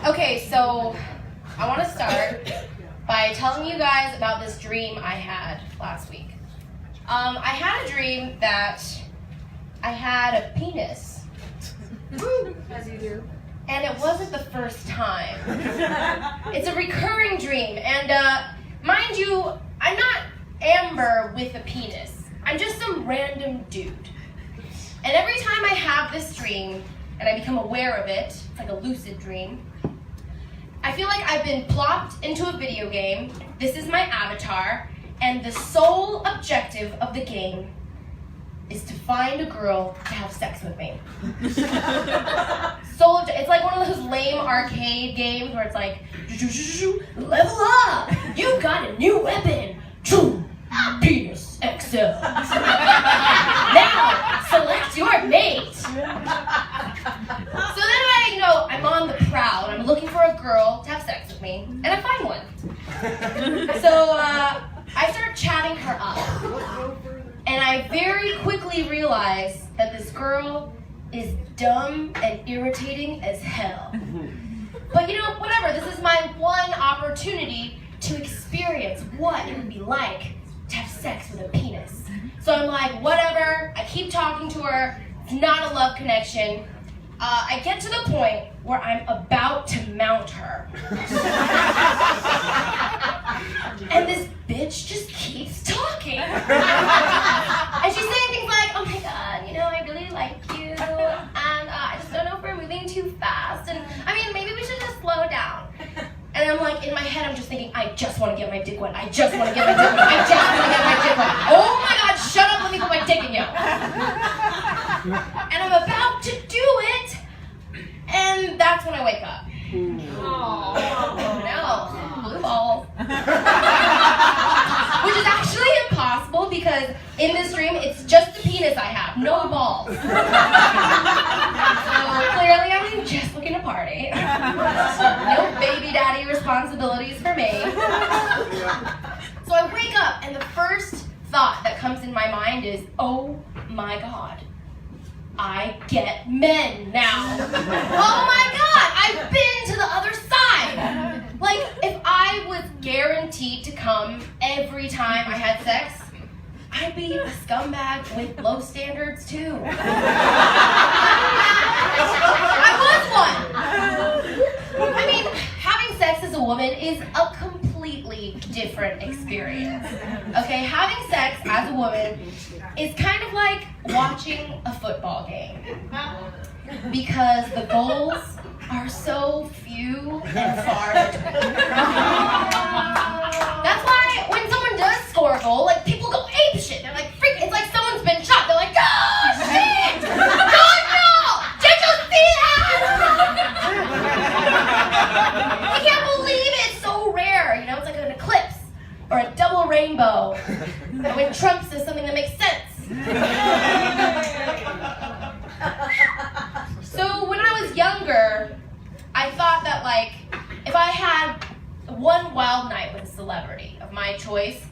Okay, so I want to start by telling you guys about this dream I had last week. I had a dream that I had a penis. As you do. And it wasn't the first time. It's a recurring dream, and mind you, I'm not Amber with a penis. I'm just some random dude. And every time I have this dream, and I become aware of it, it's like a lucid dream, I feel like I've been plopped into a video game. This is my avatar, and the sole objective of the game is to find a girl to have sex with me. It's like one of those lame arcade games where it's like, level up! You got a new weapon! Penis XL. Now, select your mate. So then I'm on the prowl, and I'm looking for a girl to have sex with me, and I find one. So I start chatting her up, and I very quickly realize that this girl is dumb and irritating as hell. But whatever, this is my one opportunity to experience what it would be like to have sex with a penis. So I'm like, whatever, I keep talking to her, it's not a love connection. I get to the point where I'm about to mount her. And this bitch just keeps talking. And she's saying things like, oh my god, I really like you, and I just don't know if we're moving too fast, and maybe we should just slow down. And I'm like, in my head, I'm just thinking, I just want to get my dick wet. I just want to get my dick wet. I just want to get my dick wet. Oh my god, shut up, let me put my dick in you. And I'm about to do it, and that's when I wake up. Oh no, blue balls. Which is actually impossible because in this dream, it's just the penis I have, no balls. So clearly I'm just looking to party. No baby daddy responsibilities for me. So I wake up and the first thought that comes in my mind is, oh my god, I get men now. Oh my god, I've been to the other side. Like, if I was guaranteed to come every time I had sex, I'd be a scumbag with low standards too. I was one. Having sex as a woman is a completely different experience. Okay, having sex as a woman is kind of like watching a football game. Because the goals are so few and far between. That's why when someone does score a goal, people go apeshit. They're like, freak, it's like someone's been shot. They're like, oh shit! God no! Did you see that? I can't believe it. It's so rare. It's like an eclipse or a double rainbow. When Trump says something that makes sense. So when I was younger, I thought that if I had one wild night with a celebrity of my choice,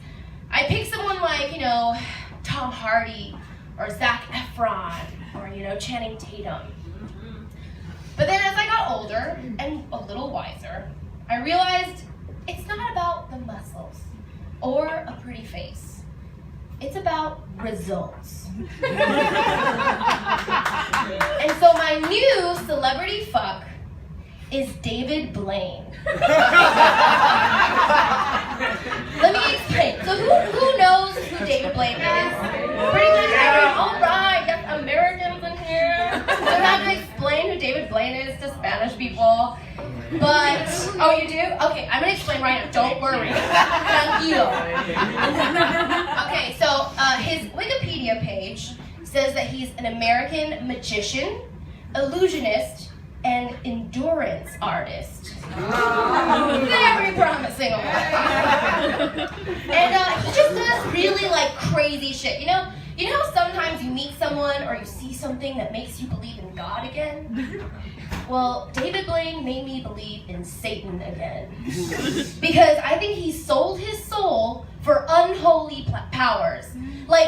I'd pick someone like, Tom Hardy or Zac Efron or, Channing Tatum. But then as I got older and a little wiser, I realized it's not about the muscles or a pretty face. It's about results. And so my new celebrity fuck is David Blaine. Let me explain. So who knows who David Blaine is? Pretty much everyone. All right, yes, Americans in here. Don't have to explain who David Blaine is to Spanish people. But, oh, you do? Okay, I'm going to explain right now. Don't worry. Tranquilo. Okay, so his Wikipedia page says that he's an American magician, illusionist, and endurance artist. Very promising. And he just does really crazy shit. You know how sometimes you meet someone or you see something that makes you believe in God again? Well, David Blaine made me believe in Satan again. Because I think he sold his soul for unholy powers.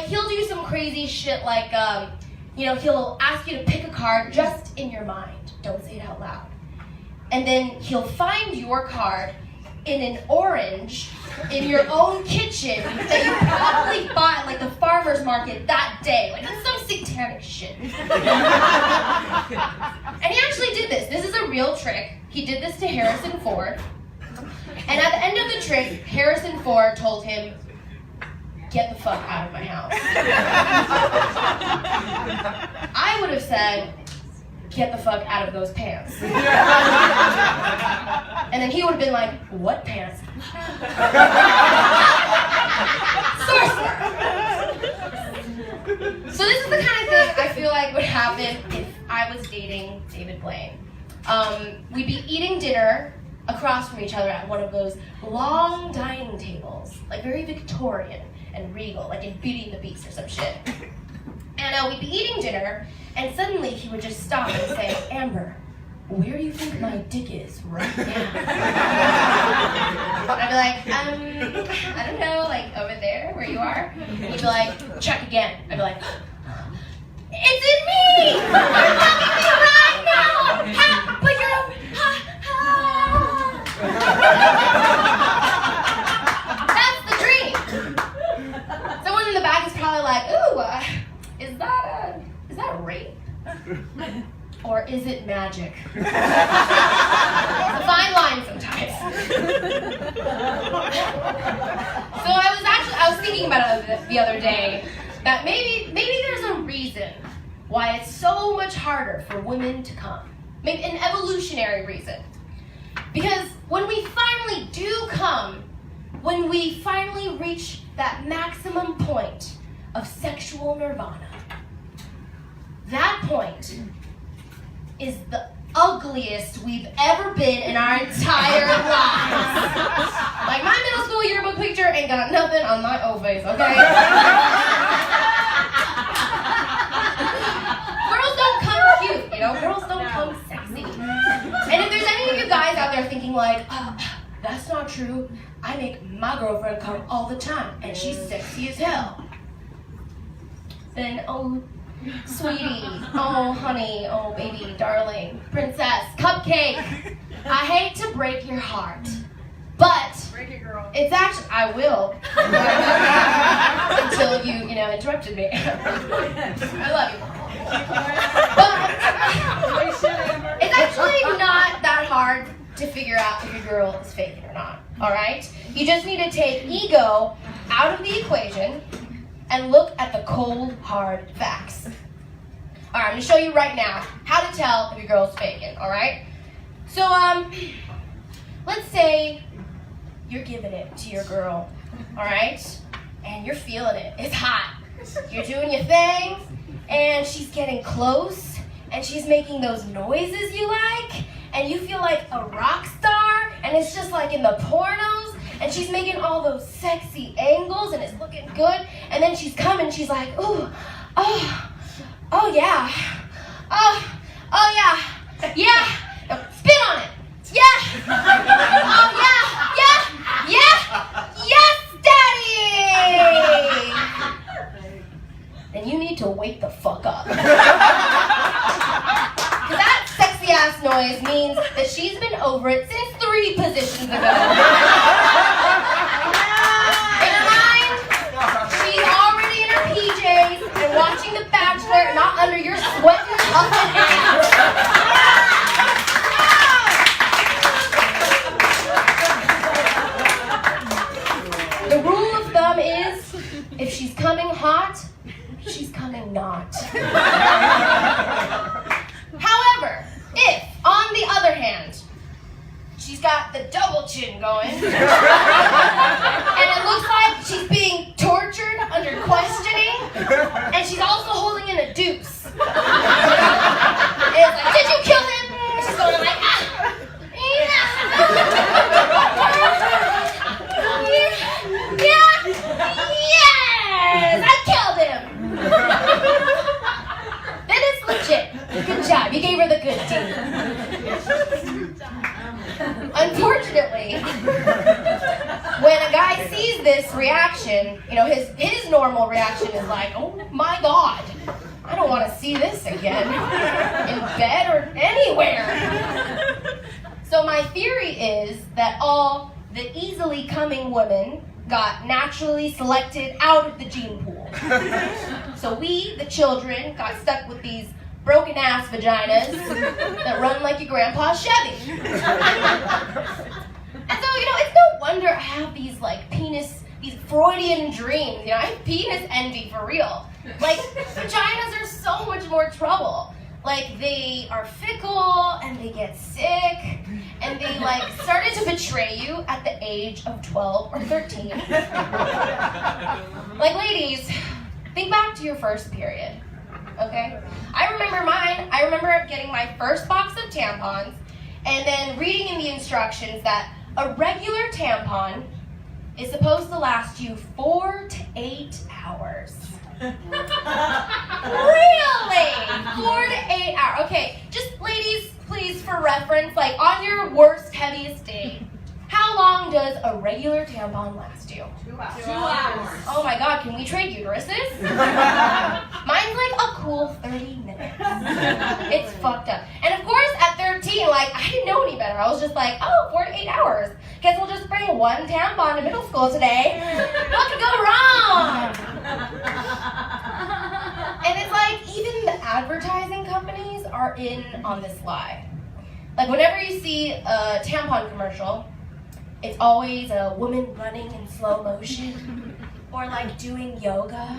He'll do some crazy shit he'll ask you to pick a card just in your mind. Don't say it out loud. and then he'll find your card in an orange in your own kitchen that you probably bought at like the farmer's market that day. Like that's some satanic shit. And he actually did this. This is a real trick. He did this to Harrison Ford. And at the end of the trick, Harrison Ford told him, "Get the fuck out of my house." I would have said, "Get the fuck out of those pants." And then he would have been like, "What pants?" Sorcerer. So this is the kind of thing I feel like would happen if I was dating David Blaine. We'd be eating dinner across from each other at one of those long dining tables, like very Victorian and regal, like in Beauty and the Beast or some shit. And we'd be eating dinner, and suddenly he would just stop and say, "Amber, where do you think my dick is right now?" And I'd be like, I don't know, like over there where you are. And he'd be like, "Check again." I'd be like, "It's in me! You're fucking me right now! Ha, but you're That's the dream. Someone in the back is probably like, "Ooh, is that rape? Or is it magic?" It's a fine line sometimes. So I was thinking about it the other day that maybe there's a reason why it's so much harder for women to come. Maybe an evolutionary reason. Because when we finally do come, when we finally reach that maximum point of sexual nirvana, that point is the ugliest we've ever been in our entire lives. Like my middle school yearbook picture ain't got nothing on my old face, okay? Girls don't come cute, you know? Girls don't come sexy. And if there's any of you guys out there thinking like, "Oh, that's not true. I make my girlfriend come all the time, and she's sexy as hell," then, oh, sweetie, oh, honey, oh, baby, darling, princess, cupcake, I hate to break your heart, but Break it, girl. it's actually, I will, until you interrupted me. I love you. But it's actually not that hard to figure out if your girl is faking or not, all right? You just need to take ego out of the equation and look at the cold, hard facts. All right, I'm gonna show you right now how to tell if your girl's faking, all right? So, let's say you're giving it to your girl, all right? And you're feeling it, it's hot. You're doing your thing, and she's getting close, and she's making those noises you like, and you feel like a rock star, and it's just like in the pornos, and she's making all those sexy angles, and it's looking good, and then she's coming, she's like, "Ooh, oh yeah, oh yeah, yeah, now spin on it, yeah, oh yeah, yes, daddy!" Then you need to wake the fuck up. Because that sexy ass noise means that she's been over it since 3 positions ago. In her mind, she's already in her PJs and watching The Bachelor, not under your sweating, huffing ass. The rule of thumb is, if she's coming hot, she's coming not. However, if, on the other hand, she's got the double chin going, and it looks like she's being tortured under questioning, and she's also holding in a deuce. And it's like, "Did you kill him?" And she's going like, "Ah, yeah, yes, I killed him." Then it's legit. Good job. You gave her the good deed. Unfortunately, when a guy sees this reaction, his normal reaction is like, "Oh my God, I don't want to see this again in bed or anywhere." my theory is that all the easily coming women got naturally selected out of the gene pool. So we, the children, got stuck with these broken ass vaginas that run like your grandpa's Chevy. And so, it's no wonder I have these these Freudian dreams. I have penis envy for real. Vaginas are so much more trouble. They are fickle, and they get sick, and they, started to betray you at the age of 12 or 13. Ladies, think back to your first period, okay? I remember mine. I remember getting my first box of tampons, and then reading in the instructions that a regular tampon is supposed to last you 4 to 8 hours. Really? 4 to 8 hours. Okay, just ladies, please, for reference, on your worst, heaviest day, how long does a regular tampon last you? 2 hours. 2 hours. Oh my God, can we trade uteruses? Mine's a cool 30 minutes. It's fucked up. And of course, at 13, I didn't know any better. I was just 4 to 8 hours. Guess we'll just bring one tampon to middle school today. What could go wrong? And it's even the advertising companies are in on this lie. Whenever you see a tampon commercial, it's always a woman running in slow motion or doing yoga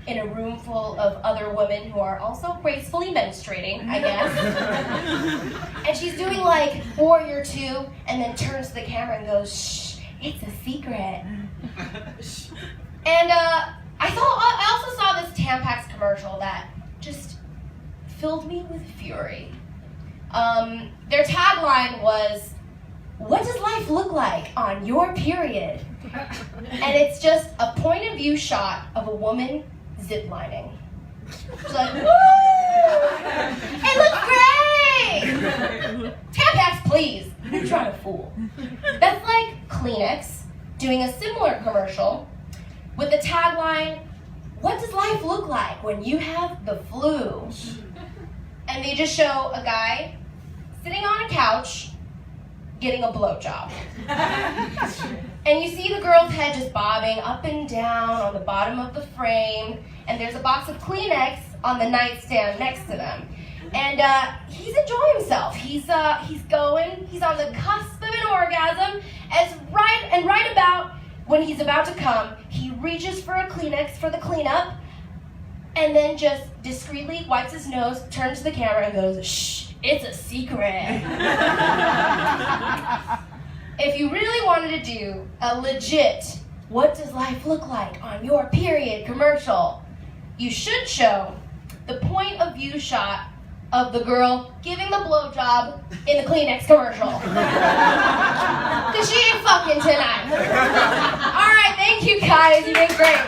in a room full of other women who are also gracefully menstruating, I guess. And she's doing Warrior 2 and then turns to the camera and goes, "Shh, it's a secret." And I also saw this Tampax commercial that just filled me with fury. Their tagline was, "What does life look like on your period?" And it's just a point of view shot of a woman ziplining. She's woo! It looks great! Tampax, please. Who are you trying to fool? That's Kleenex doing a similar commercial with the tagline, "What does life look like when you have the flu?" And they just show a guy sitting on a couch getting a blowjob. And you see the girl's head just bobbing up and down on the bottom of the frame, and there's a box of Kleenex on the nightstand next to them. And he's enjoying himself. He's on the cusp of an orgasm, and right about when he's about to come, he reaches for a Kleenex for the cleanup, and then just discreetly wipes his nose, turns to the camera, and goes, "Shh, it's a secret." If you really wanted to do a legit "What does life look like on your period" commercial, you should show the point of view shot of the girl giving the blowjob in the Kleenex commercial. Because she ain't fucking tonight. All right, thank you guys. You did great.